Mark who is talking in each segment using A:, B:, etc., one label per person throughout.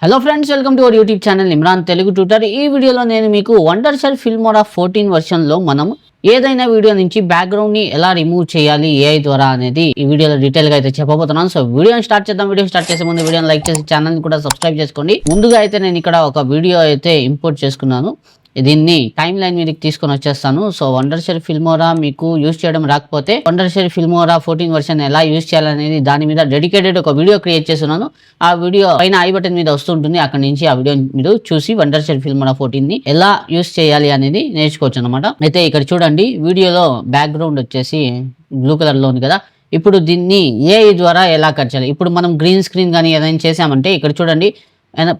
A: Hello friends, welcome to our YouTube channel Imran Telugu tutor. ఈ వీడియోలో నేను మీకు వండర్షల్ ఫిల్మోరా 14 వర్షన్లో మనం ఏదైనా వీడియో నుంచి బ్యాక్గ్రౌండ్ని ఎలా రిమూవ్ చేయాలి ఏఐ ద్వారా అనేది ఈ వీడియోలో డీటెయిల్గా అయితే చెప్పబోతున్నాను. సో వీడియోని స్టార్ట్ చేద్దాం. వీడియో స్టార్ట్ చేసే ముందు వీడియోని లైక్ చేసి ఛానల్ని కూడా సబ్స్క్రైబ్ చేసుకోండి. ముందుగా అయితే నేను ఇక్కడ ఒక వీడియో అయితే ఇంపోర్ట్ చేసుకున్నాను. దీన్ని టైం లైన్ మీదకి తీసుకొని వచ్చేస్తాను. సో వండర్షల్ ఫిల్మోరా మీకు యూజ్ చేయడం రాకపోతే వండర్షల్ ఫిల్మోరా 14 వర్షన్ ఎలా యూజ్ చేయాలనేది దాని మీద డెడికేటెడ్ ఒక వీడియో క్రియేట్ చేస్తున్నాను. ఆ వీడియో పైన ఐ బటన్ మీద వస్తుంటుంది. అక్కడ నుంచి ఆ వీడియో మీరు చూసి వండర్షల్ ఫిల్మోరా 14 ని ఎలా యూజ్ చేయాలి అనేది నేర్చుకోవచ్చు అనమాట. అయితే ఇక్కడ చూడండి, వీడియోలో బ్యాక్గ్రౌండ్ వచ్చేసి బ్లూ కలర్ లో ఉంది కదా. ఇప్పుడు దీన్ని ఏఐ ద్వారా ఎలా కట్ చేయాలి? ఇప్పుడు మనం గ్రీన్ స్క్రీన్ కానీ ఏదైనా చేసామంటే ఇక్కడ చూడండి,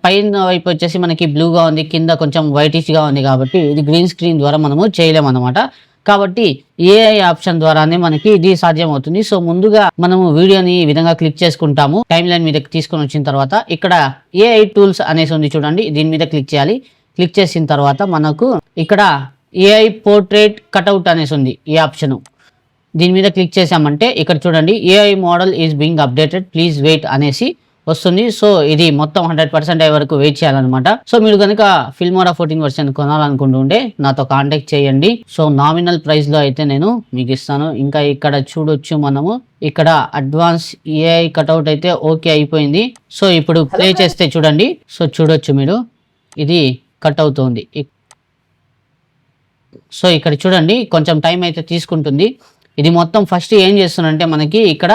A: పైన వైపు వచ్చేసి మనకి బ్లూగా ఉంది, కింద కొంచెం వైటిష్గా ఉంది. కాబట్టి ఇది గ్రీన్ స్క్రీన్ ద్వారా మనము చేయలేము అనమాట. కాబట్టి ఏఐ ఆప్షన్ ద్వారానే మనకి ఇది సాధ్యం అవుతుంది. సో ముందుగా మనము వీడియోని ఈ విధంగా క్లిక్ చేసుకుంటాము. టైం లైన్ మీద తీసుకొని వచ్చిన తర్వాత ఇక్కడ ఏఐ టూల్స్ అనేసి ఉంది చూడండి, దీని మీద క్లిక్ చేయాలి. క్లిక్ చేసిన తర్వాత మనకు ఇక్కడ ఏఐ పోర్ట్రేట్ కట్అవుట్ అనేసి ఉంది, ఈ ఆప్షన్. దీని మీద క్లిక్ చేసామంటే ఇక్కడ చూడండి, AI model is being updated, please wait అనేసి వస్తుంది. సో ఇది మొత్తం 100% అయ్యే వరకు వెయిట్ చేయాలన్నమాట. సో మీరు కనుక ఫిల్మోరా 14 వర్షన్ కొనాలనుకుంటుంటే నాతో కాంటాక్ట్ చేయండి. సో నామినల్ ప్రైస్ లో అయితే నేను మీకు ఇస్తాను. ఇంకా ఇక్కడ చూడొచ్చు, మనము ఇక్కడ అడ్వాన్స్ ఏఐ కట్అవుట్ అయితే ఓకే అయిపోయింది. సో ఇప్పుడు ప్లే చేస్తే చూడండి, సో చూడొచ్చు మీరు, ఇది కట్ అవుతుంది. సో ఇక్కడ చూడండి, కొంచెం టైం అయితే తీసుకుంటుంది. ఇది మొత్తం ఫస్ట్ ఏం చేస్తున్నంటే మనకి ఇక్కడ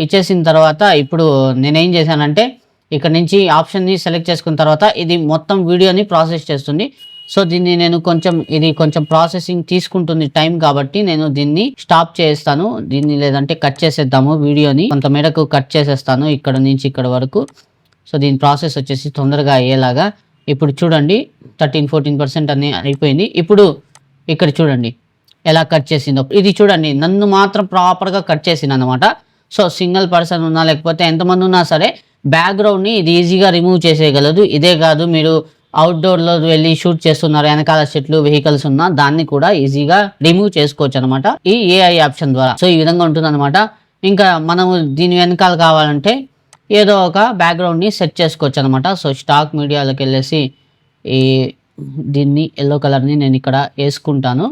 A: ఇచ్చేసిన తర్వాత ఇప్పుడు నేనేం చేశానంటే ఇక్కడ నుంచి ఆప్షన్ని సెలెక్ట్ చేసుకున్న తర్వాత ఇది మొత్తం వీడియోని ప్రాసెస్ చేస్తుంది. సో దీన్ని నేను కొంచెం ప్రాసెసింగ్ తీసుకుంటుంది టైం, కాబట్టి నేను దీన్ని స్టాప్ చేస్తాను. దీన్ని లేదంటే కట్ చేసేద్దాము, వీడియోని కొంత మేరకు కట్ చేసేస్తాను ఇక్కడ నుంచి ఇక్కడ వరకు. సో దీని ప్రాసెస్ వచ్చేసి తొందరగా అయ్యేలాగా. ఇప్పుడు చూడండి 13-14% అని అయిపోయింది. ఇప్పుడు ఇక్కడ చూడండి ఎలా కట్ చేసిందో. ఇది చూడండి, నన్ను మాత్రం ప్రాపర్గా కట్ చేసింది అనమాట. సో సింగిల్ పర్సన్ ఉన్నా లేకపోతే ఎంతమంది ఉన్నా సరే బ్యాక్గ్రౌండ్ని ఇది ఈజీగా రిమూవ్ చేసేయగలదు. ఇదే కాదు, మీరు అవుట్డోర్లో వెళ్ళి షూట్ చేస్తున్నారు, వెనకాల చెట్లు వెహికల్స్ ఉన్నా దాన్ని కూడా ఈజీగా రిమూవ్ చేసుకోవచ్చు అనమాట ఈ ఏఐ ఆప్షన్ ద్వారా. సో ఈ విధంగా ఉంటుంది అనమాట. ఇంకా మనము దీని వెనకాల కావాలంటే ఏదో ఒక బ్యాక్గ్రౌండ్ని సెట్ చేసుకోవచ్చు అనమాట. సో స్టాక్ మీడియాలోకి వెళ్ళేసి దీన్ని ఎల్లో కలర్ని నేను ఇక్కడ వేసుకుంటాను.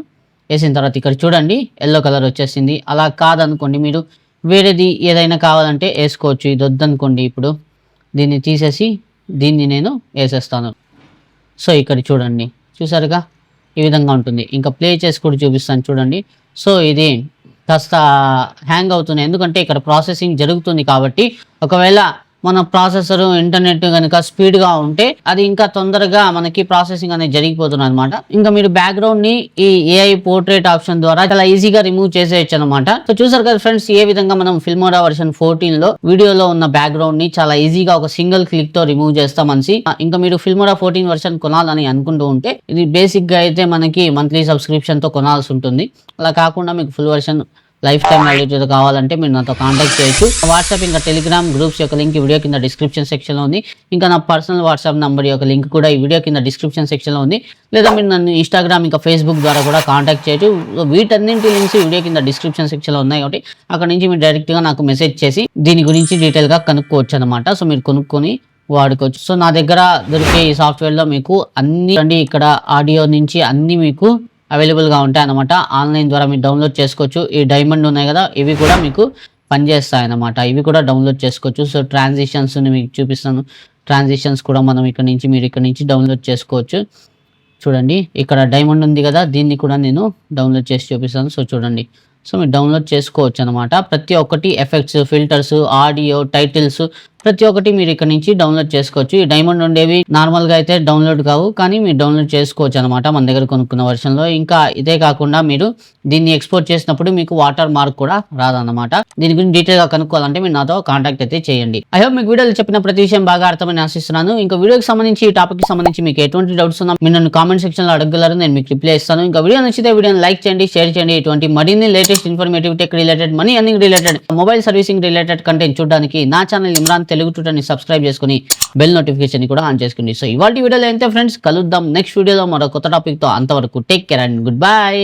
A: వేసిన తర్వాత ఇక్కడ చూడండి ఎల్లో కలర్ వచ్చేసింది. అలా కాదనుకోండి, మీరు వేరేది ఏదైనా కావాలంటే వేసుకోవచ్చు. ఇది వద్దనుకోండి, ఇప్పుడు దీన్ని తీసేసి దీన్ని నేను వేసేస్తాను. సో ఇక్కడ చూడండి, చూసారుగా ఈ విధంగా ఉంటుంది. ఇంకా ప్లే చేసి కూడా చూపిస్తాను చూడండి. సో ఇది కాస్త హ్యాంగ్ అవుతుంది, ఎందుకంటే ఇక్కడ ప్రాసెసింగ్ జరుగుతుంది. కాబట్టి ఒకవేళ మన ప్రాసెసర్ ఇంటర్నెట్ కనుక స్పీడ్గా ఉంటే అది ఇంకా తొందరగా మనకి ప్రాసెసింగ్ అనేది జరిగిపోతుంది అనమాట. ఇంకా మీరు బ్యాక్గ్రౌండ్ ని ఈ ఏఐ పోర్ట్రేట్ ఆప్షన్ ద్వారా చాలా ఈజీగా రిమూవ్ చేసేయచ్చు అనమాట. సో చూసారు కదా ఫ్రెండ్స్, ఏ విధంగా మనం ఫిల్మోరా వర్షన్ 14 లో వీడియోలో ఉన్న బ్యాక్గ్రౌండ్ ని చాలా ఈజీగా ఒక సింగిల్ క్లిక్ తో రిమూవ్ చేస్తామని. ఇంకా మీరు ఫిల్మోరా 14 వర్షన్ కొనాలని అనుకుంటూ ఉంటే ఇది బేసిక్ గా అయితే మనకి మంత్లీ సబ్స్క్రిప్షన్ తో కొనాల్సి ఉంటుంది. అలా కాకుండా మీకు ఫుల్ వర్షన్ లైఫ్ టైం వాల్యూతో కావాలంటే మీరు నాతో కాంటాక్ట్ చేయొచ్చు. వాట్సాప్ ఇంకా టెలిగ్రామ్ గ్రూప్స్ యొక్క లింక్ ఈ వీడియో కింద డిస్క్రిప్షన్ సెక్షన్లో ఉంది. ఇంకా నా పర్సనల్ వాట్సాప్ నెంబర్ యొక్క లింక్ కూడా ఈ వీడియో కింద డిస్క్రిప్షన్ సెక్షన్లో ఉంది. లేదా మీరు నన్ను ఇన్స్టాగ్రామ్ ఇంకా ఫేస్బుక్ ద్వారా కూడా కాంటాక్ట్ చేయొచ్చు. వీటన్నింటి లింక్స్ వీడియో కింద డిస్క్రిప్షన్ సెక్షన్లో ఉన్నాయి. కాబట్టి అక్కడ నుంచి మీరు డైరెక్ట్గా నాకు మెసేజ్ చేసి దీని గురించి డీటెయిల్గా కనుక్కోవచ్చు అనమాట. సో మీరు కొనుక్కొని వాడుకోవచ్చు. సో నా దగ్గర దొరికే ఈ సాఫ్ట్వేర్లో మీకు అన్ని ఇక్కడ ఆడియో నుంచి అన్ని మీకు అవైలబుల్గా ఉంటాయి అన్నమాట. ఆన్లైన్ ద్వారా మీరు డౌన్లోడ్ చేసుకోవచ్చు. ఈ డైమండ్ ఉన్నాయి కదా, ఇవి కూడా మీకు పనిచేస్తాయి అన్నమాట. ఇవి కూడా డౌన్లోడ్ చేసుకోవచ్చు. సో ట్రాన్సిషన్స్ మీకు చూపిస్తాను. ట్రాన్సిషన్స్ కూడా మనం మీరు ఇక్కడ నుంచి డౌన్లోడ్ చేసుకోవచ్చు. చూడండి ఇక్కడ డైమండ్ ఉంది కదా, దీన్ని కూడా నేను డౌన్లోడ్ చేసి చూపిస్తాను. సో చూడండి, సో మీరు డౌన్లోడ్ చేసుకోవచ్చు అనమాట. ప్రతి ఒక్కటి ఎఫెక్ట్స్, ఫిల్టర్స్, ఆడియో, టైటిల్స్ ప్రతి ఒక్కటి మీరు ఇక్కడ నుంచి డౌన్లోడ్ చేసుకోవచ్చు. ఈ డైమండ్ ఉండేవి నార్మల్గా అయితే డౌన్లోడ్ కావు, కానీ మీరు డౌన్లోడ్ చేసుకోవచ్చు అనమాట మన దగ్గర కొనుక్కున్న వర్షన్లో. ఇంకా ఇదే కాకుండా మీరు దీన్ని ఎక్స్పోర్ట్ చేసినప్పుడు మీకు వాటర్ మార్క్ కూడా రాదన్నమాట. దీని గురించి డీటెయిల్గా కనుక్కోవాలంటే మీరు నాతో కాంటాక్ట్ అయితే చేయండి. ఐ హోప్ మీకు వీడియోలో చెప్పిన ప్రతి విషయం బాగా అర్థమని ఆశిస్తున్నాను. ఇంకా వీడియోకి సంబంధించి ఈ టాపిక్ సంబంధించి మీకు ఎటువంటి డౌట్స్ ఉన్నా మీరు నన్ను కామెంట్ సెక్షన్లో అడగగలరు, నేను మీకు రిప్లై ఇస్తాను. ఇంకా వీడియో నచ్చితే వీడియోని లైక్ చేయండి, షేర్ చేయండి. ఇటువంటి మరిన్ని latest informative, tech related, money earning related, mobile servicing related content చూడడానికి నా ఛానల్ ఇమ్రాన్ తెలుగు ట్యూటర్ని సబ్స్క్రైబ్ చేసుకుని బెల్ నోటిఫికేషన్ కూడా ఆన్ చేసుకోండి. సో ఇవాళ వీడియోలో అయితే ఫ్రెండ్స్ కలుద్దాం నెక్స్ట్ వీడియోలో మరో కొత్త టాపిక్తో. అంతవరకు take care and good bye.